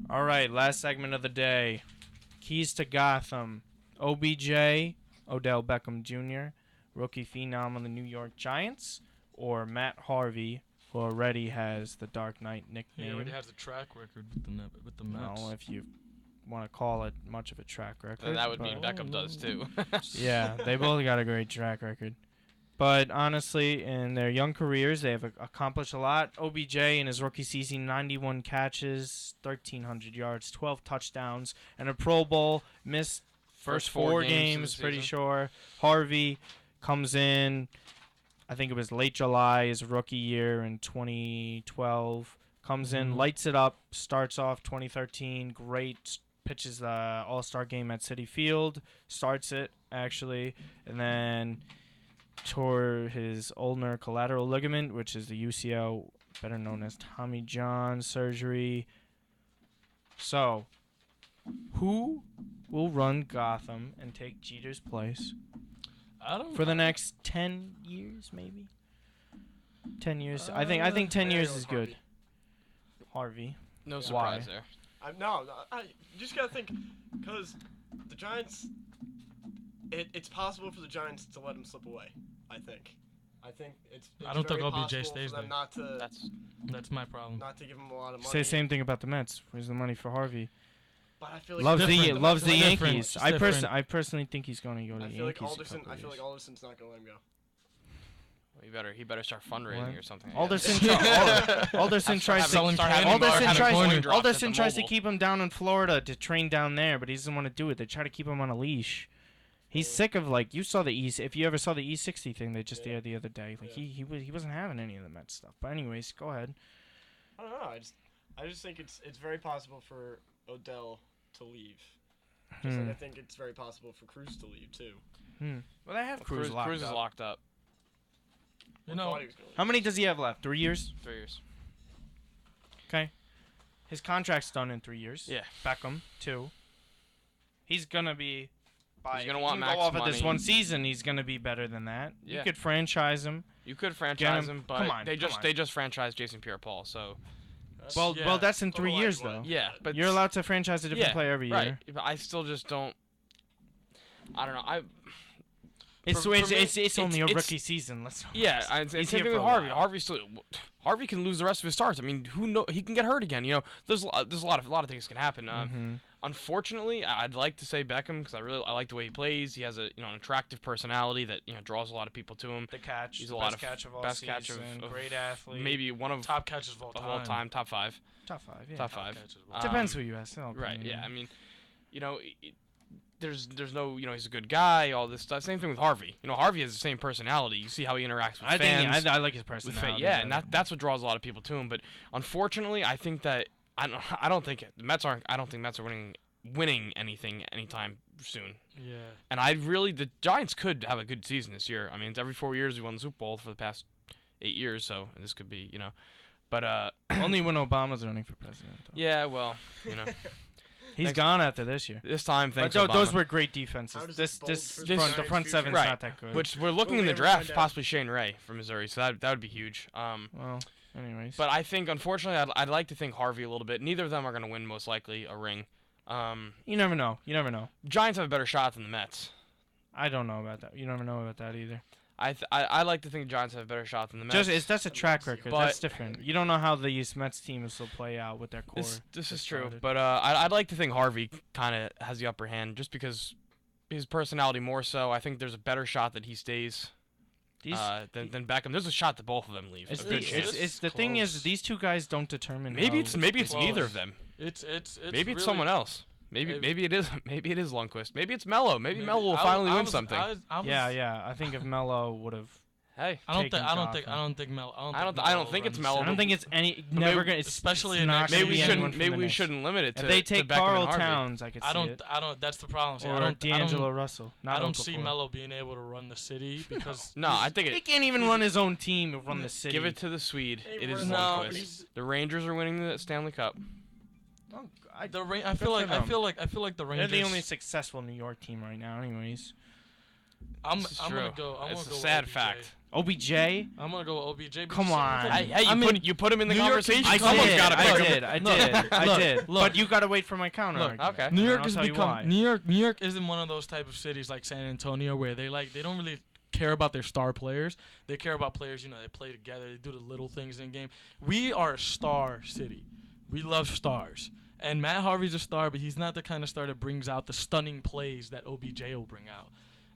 All right, last segment of the day. Keys to Gotham. OBJ, Odell Beckham Jr., rookie phenom on the New York Giants, or Matt Harvey, who already has the Dark Knight nickname. He already has a track record with the Mets. Well, if you want to call it much of a track record. Then that would mean Beckham does too. Yeah, they both got a great track record. But honestly, in their young careers, they have accomplished a lot. OBJ in his rookie season, 91 catches, 1,300 yards, 12 touchdowns, and a Pro Bowl. Missed first four games, pretty sure. Harvey comes in, I think it was late July, his rookie year in 2012. Comes in, lights it up, starts off 2013, great, pitches the All-Star game at Citi Field, starts it, actually, and then tore his ulnar collateral ligament, which is the UCL, better known as Tommy John surgery. So, who will run Gotham and take Jeter's place for the next 10 years, maybe? 10 years. I think 10 years is good. Harvey. No surprise there. I just gotta think, because the Giants, it's possible for the Giants to let him slip away. I think it's I don't think very OBJ possible stays for them there. not to. That's my problem. Not to give him a lot of money. Say the same thing about the Mets. Where's the money for Harvey? But I feel like Loves the different. Yankees. It's I personally think he's going to go to the Yankees. I feel like Alderson's not gonna let him go. Well, he better start fundraising or something. Alderson tries to keep him down in Florida to train down there, but he doesn't want to do it. They try to keep him on a leash. He's sick of, like, you saw the if you ever saw the E60 thing they just aired the other day, like he wasn't having any of the Mets stuff. But anyways, go ahead. I don't know. I just think it's very possible for Odell to leave. Just like I think it's very possible for Cruz to leave too. Well, they have Cruz locked up. Cruz is locked up. You know, how many does he have left? 3 years? 3 years. Okay. His contract's done in 3 years. Yeah. Beckham, 2. He's gonna be. He's gonna want max go off money. Of this one season, he's gonna be better than that. Yeah. You could franchise him. You could franchise him, but they just franchised Jason Pierre-Paul, so. Well, that's in 3 years though. Yeah, but you're allowed to franchise a different player every year. Right. But I still just don't. I don't know. It's only a rookie season. Same thing with Harvey. Harvey can lose the rest of his starts. I mean, who know? He can get hurt again. You know, there's a lot of things can happen. Unfortunately, I'd like to say Beckham because I like the way he plays. He has an attractive personality that draws a lot of people to him. The catch, he's best catch of all season, great athlete, maybe one of top catches of all time. Top five. Top five. Yeah. Top five. Depends who you ask. Right. Yeah. I mean, there's no, he's a good guy, all this stuff. Same thing with Harvey. Harvey has the same personality. You see how he interacts with fans. I like his personality. And that's what draws a lot of people to him. But unfortunately, I think that I don't think Mets are winning anything anytime soon. Yeah. And the Giants could have a good season this year. I mean, it's every 4 years we won the Super Bowl for the past 8 years, so this could be, but only when Obama's running for president. Though. Yeah, well, He's gone after this year. This time, thanks But Obama. Those were great defenses. The front seven's not that good. Which we're looking in the draft, possibly Shane Ray from Missouri, so that would be huge. Well, anyways. But I think, unfortunately, I'd like to think Harvey a little bit. Neither of them are going to win, most likely, a ring. You never know. Giants have a better shot than the Mets. I don't know about that. You never know about that either. I like to think the Giants have a better shot than the Mets. That's a track record. That's different. You don't know how the Mets teams will play out with their core. This is true, but I'd like to think Harvey kind of has the upper hand just because his personality more so. I think there's a better shot that he stays than Beckham. There's a shot that both of them leave. The thing is, these two guys don't determine. Maybe it's neither of them. Maybe it's someone else. Maybe it is Lundqvist. Maybe it's Melo. Maybe Melo will finally win something. I think if Melo would have. Hey, I don't think Melo. I don't think it's Melo. I don't think it's never gonna. Especially maybe we shouldn't limit it to. If they take Carl Towns, I could see it. I don't. That's the problem. Or D'Angelo Russell. I don't see Melo being able to run the city because. No, I think he can't even run his own team or run the city. Give it to the Swede. It is Lundqvist. The Rangers are winning the Stanley Cup. I feel like the Rangers. They're the only successful New York team right now, anyways. I'm This is gonna true. go. I'm It's gonna a go sad OBJ. fact. OBJ. I'm gonna go OBJ. because Come on. Hey, you put him in the New York conversation. is- Someone's got to pick him. I did. look. But you gotta wait for my counter. Look, argument, okay. New and York I'll has tell you why. become New York isn't one of those type of cities like San Antonio where they don't really care about their star players. They care about players, they play together, they do the little things in game. We are a star city. We love stars. And Matt Harvey's a star, but he's not the kind of star that brings out the stunning plays that OBJ will bring out.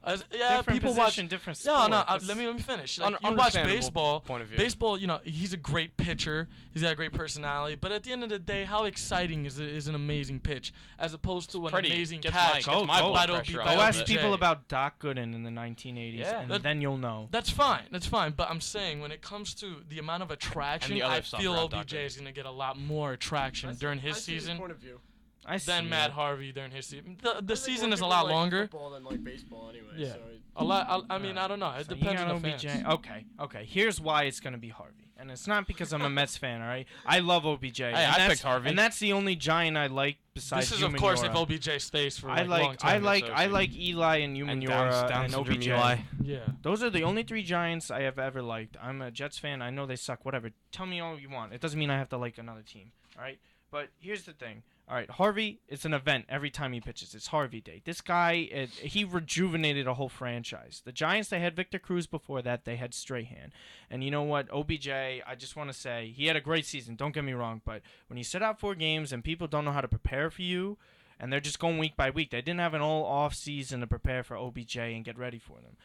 Different people position, watch. different sport. No, let me finish. Like, you watch Understandable baseball. point of view. Baseball, he's a great pitcher. He's got a great personality. But at the end of the day, how exciting is an amazing pitch as opposed to an amazing gets catch my blood by pressure OBJ? up. Go ask OBJ. people about Doc Gooden in the 1980s, Yeah. and then you'll know. That's fine. But I'm saying when it comes to the amount of attraction, the other I stuff feel around OBJ Doc is going to get a lot more attraction during his I see season point of view. I see than Matt it. Harvey during his season. I The think season more is a people lot like longer. Football than like baseball anyway. Yeah. So A lot. I mean, I don't know. It So you depends got on the OBJ. fans. Okay. Here's why it's gonna be Harvey, and it's not because I'm a Mets fan. All right, I love OBJ. Hey, and I that's- picked Harvey. and that's the only Giant I like besides. This is, of course, if Umanura. OBJ stays for I long like time. I like Eli and Umanura Down and syndrome OBJ. Eli. Yeah. Those are the only three Giants I have ever liked. I'm a Jets fan. I know they suck. Whatever. Tell me all you want. It doesn't mean I have to like another team. All right. But here's the thing. All right, Harvey, it's an event every time he pitches. It's Harvey Day. This guy, he rejuvenated a whole franchise. The Giants, they had Victor Cruz before that. They had Strahan. And you know what? OBJ, I just want to say, he had a great season. Don't get me wrong. But when you sit out 4 games and people don't know how to prepare for you, and they're just going week by week, they didn't have an all-off season to prepare for OBJ and get ready for them.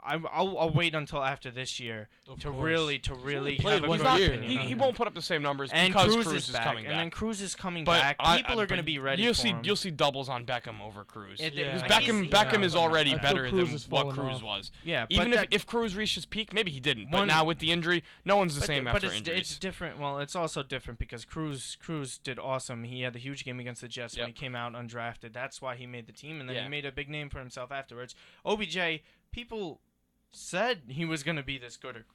I'll wait until after this year to really played have a one good year. opinion on He him. won't put up the same numbers And because Cruz Cruz is coming back. and then Cruz is coming But back. People are going to but be ready you'll for see him. you'll see doubles on Beckham over Cruz. Yeah. Because He's- Beckham is already I feel better Cruz than is what falling Cruz off. was. Yeah, Even but if Cruz reached his peak, maybe he didn't. But One- now with the injury, no one's the same but after it's injuries. different. Well, it's also different because Cruz did awesome. He had the huge game against the Jets when he came out undrafted. That's why he made the team, and then he made a big name for himself afterwards. OBJ, people said he was going to be this good, or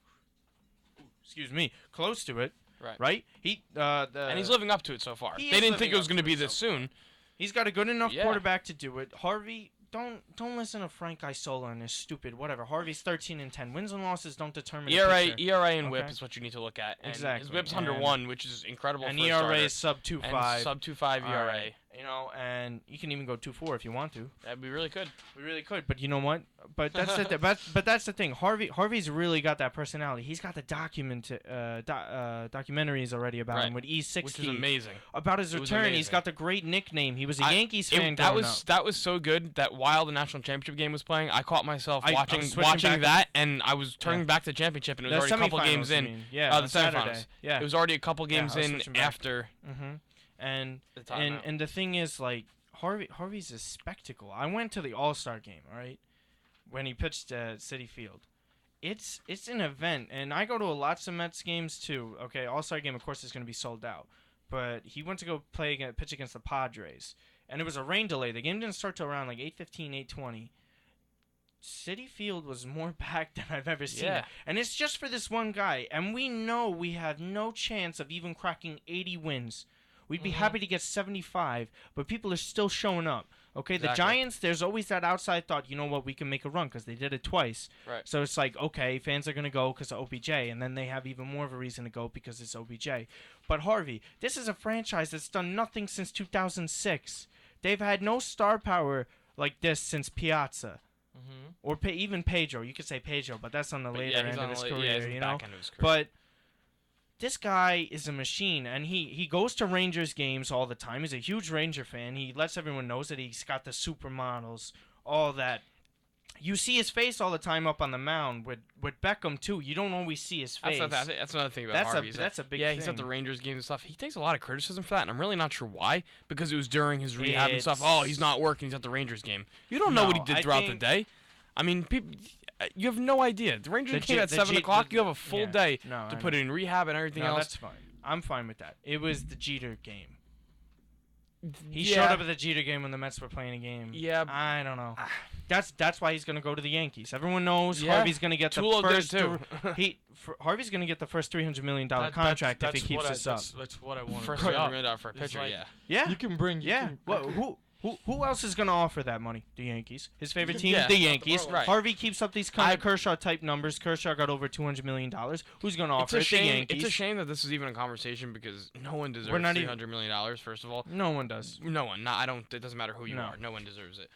close to it. Right? And he's living up to it so far. He They is didn't think living it was up going to to be it this so far. soon. He's got a good enough Yeah. quarterback to do it. Harvey, don't listen to Frank Isola and his stupid whatever. Harvey's 13-10. Wins and losses don't determine a ERA, pitcher. ERA and WHIP Okay. is what you need to look at. And Exactly. His WHIP's under And- 1, which is incredible And for a ERA starter. is sub And 2.5. sub 2.5 All ERA. right. And you can even go 2.4 if you want to. We really could. We really could, but you know what? But that's the but that's the thing. Harvey's really got that personality. He's got the documentaries already about him with E60, Which is amazing. about his It was return. He's amazing. got the great nickname. He was a Yankees fan That growing up. that was so good that while the national championship game was playing, I caught myself I was watching switching back that, and I was turning back to the championship, and it was The already a couple semifinals, games you in. mean. Yeah, the on Saturday. semifinals. Yeah. It was already a couple games I was in switching back. after And the timeout. and the thing is, like, Harvey's a spectacle. I went to the All-Star game, all right, when he pitched at Citi Field. It's an event, and I go to lots of Mets games too. Okay, All-Star game, of course, is going to be sold out. But he went to go pitch against the Padres, and it was a rain delay. The game didn't start till around like 8:15, 8:20. Citi Field was more packed than I've ever seen it. And it's just for this one guy. And we know we have no chance of even cracking 80 wins. We'd be happy to get 75, but people are still showing up. Okay, the Giants, there's always that outside thought, you know what, we can make a run because they did it twice. Right. So it's like, okay, fans are going to go because of OBJ, and then they have even more of a reason to go because it's OBJ. But Harvey, this is a franchise that's done nothing since 2006. They've had no star power like this since Piazza. Or even Pedro. You could say Pedro, but that's on the later end of his career, you know? But this guy is a machine, and he goes to Rangers games all the time. He's a huge Ranger fan. He lets everyone know that he's got the supermodels, all that. You see his face all the time up on the mound with Beckham, too. You don't always see his face. That's another thing about Harvey. That's a big thing. thing. He's at the Rangers games and stuff. He takes a lot of criticism for that, and I'm really not sure why. Because it was during his rehab and stuff. Oh, he's not working. He's at the Rangers game. You don't know what he did throughout the day. I mean, people, you have no idea. The Rangers came at 7 o'clock. You have a full day to put it in rehab and everything else. That's fine. I'm fine with that. It was the Jeter game. He showed up at the Jeter game when the Mets were playing a game. Yeah. I don't know. That's why he's gonna go to the Yankees. Everyone knows Harvey's gonna get the first. Harvey's gonna get the first $300 million contract if he keeps this up. That's what I want. First $300 million for a pitcher. like- Yeah. You can bring. Yeah. Who? Who else is gonna offer that money? The Yankees. His favorite team, Yeah. the Yankees. Right. Harvey keeps up these kind of Kershaw type numbers. Kershaw got over $200 million. Who's gonna offer it? The Yankees. It's a shame that this is even a conversation because no one deserves $300 million. First of all, no one does. No one. I don't. It doesn't matter who you are. No one deserves it.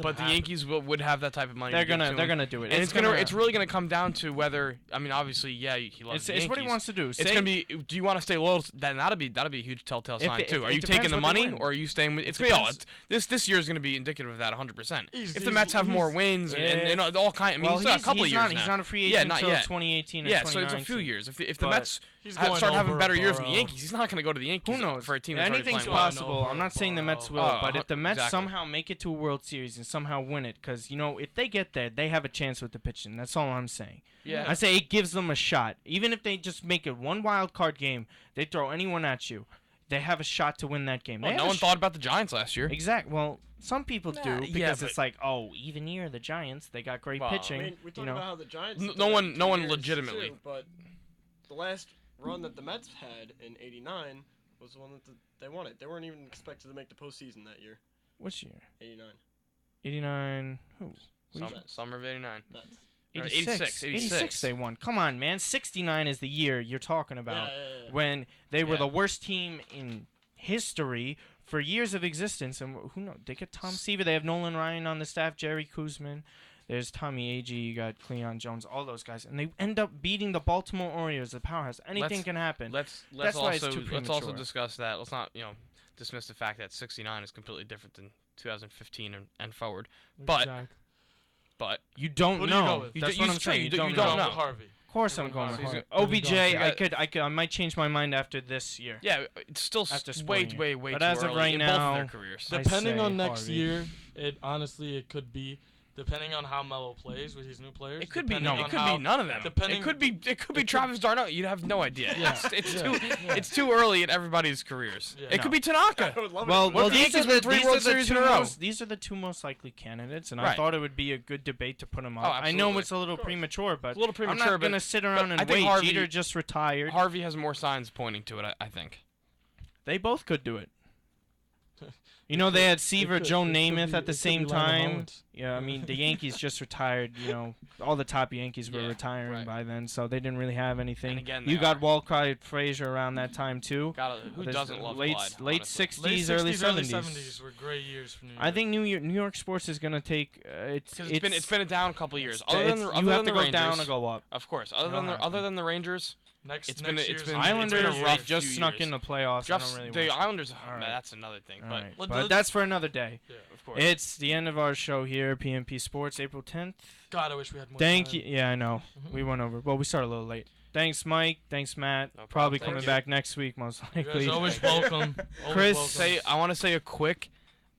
But the happen. Yankees would have that type of money. They're gonna do it. And it's really gonna come down to whether. I mean, obviously, yeah, he loves the Yankees. It's what he wants to do. It's gonna be. Do you want to stay loyal? That'll be a huge telltale sign too. Are you taking the money or are you staying with? It's gonna be this year is gonna be indicative of that 100%. If the Mets have more wins and all kind. I mean, he's got a couple of years now. He's not a free agent until 2018 or 2019. Yeah, so it's a few years. If the Mets start having better years than the Yankees, he's not gonna go to the Yankees. Who knows? For a team Anything's possible. I'm not saying the Mets will, but if the Mets somehow make it to a World Series and somehow win it, because if they get there, they have a chance with the pitching. That's all I'm saying. Yeah. I say it gives them a shot. Even if they just make it one wild card game, they throw anyone at you, they have a shot to win that game. Well, no one thought about the Giants last year. Exactly. Well, some people do because it's like, even year the Giants, they got great pitching. I mean, we talk about how the Giants. No one legitimately. Too, but the last run that the Mets had in '89 was the one that they wanted. They weren't even expected to make the postseason that year. Which year? '89. 89. Who? Summer of '89. 86 they won. Come on, man. 69 is the year you're talking about when they were the worst team in history for years of existence. And who knows? They get Tom Seaver. They have Nolan Ryan on the staff, Jerry Kuzman. There's Tommy Agee. You got Cleon Jones. All those guys. And they end up beating the Baltimore Orioles, the powerhouse. Anything can happen. Let's also discuss that. Let's not dismiss the fact that 69 is completely different than 2015 and forward. But you don't know. That's what I'm saying. You don't know. Harvey. Of course I'm going with Harvey. OBJ, I might change my mind after this year. Yeah, it's still way but too as of early right in now, both of their careers. Depending on next Harvey. year, it could be. Depending on how Melo plays with his new players, it could be none of them. It could be Travis d'Arnaud. You'd have no idea. Yeah. It's too early in everybody's careers. Yeah. It could be Tanaka. Well, these are the three World Series in a row. These are the two most likely candidates, and I Right. thought it would be a good debate to put them up. Oh, I know absolutely. it's a little premature, but a little premature, I'm not but- going to sit around but I and think wait. Jeter just retired. Harvey has more signs pointing to it. I think. They both could do it. They had Seaver, Joe Namath at the same time. Yeah, I mean, the Yankees just retired. All the top Yankees were retiring by then, so they didn't really have anything. And again, you got Walcott Frazier around that time, too. Who doesn't love late Clyde, late honestly? 60s, early 70s were great years for New York. I think New York sports is going to take it's been a down couple of years. You have to go down or go up. Of course. Other than the Rangers, Next Islanders rough just few snuck years. in the playoffs. I don't really the watch. Islanders, All right. that's another thing. All But right. But that's for another day. Yeah, of course. It's the end of our show here, PMP Sports, April 10th. God, I wish we had more Thank time. you. Yeah, I know. We went over. Well, we started a little late. Thanks, Mike. Thanks, Matt. No problem. Probably Thank coming you. back next week, most You likely. guys always welcome. Chris, I want to say a quick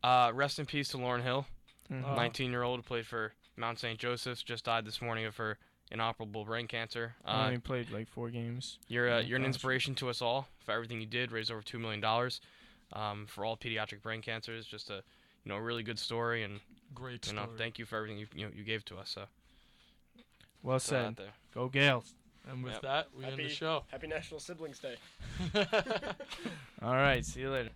rest in peace to Lauren Hill, Mhm. 19-year-old who played for Mount St. Joseph's, just died this morning of her inoperable brain cancer. I only played like 4 games. You're an gosh. inspiration to us all for everything you did. Raised over $2 million for all pediatric brain cancers. Just a really good story, and Great story. thank you for everything you gave to us. So Well throw that said. out there. Go Gales. And with that, we end the show. Happy National Siblings Day. All right. See you later.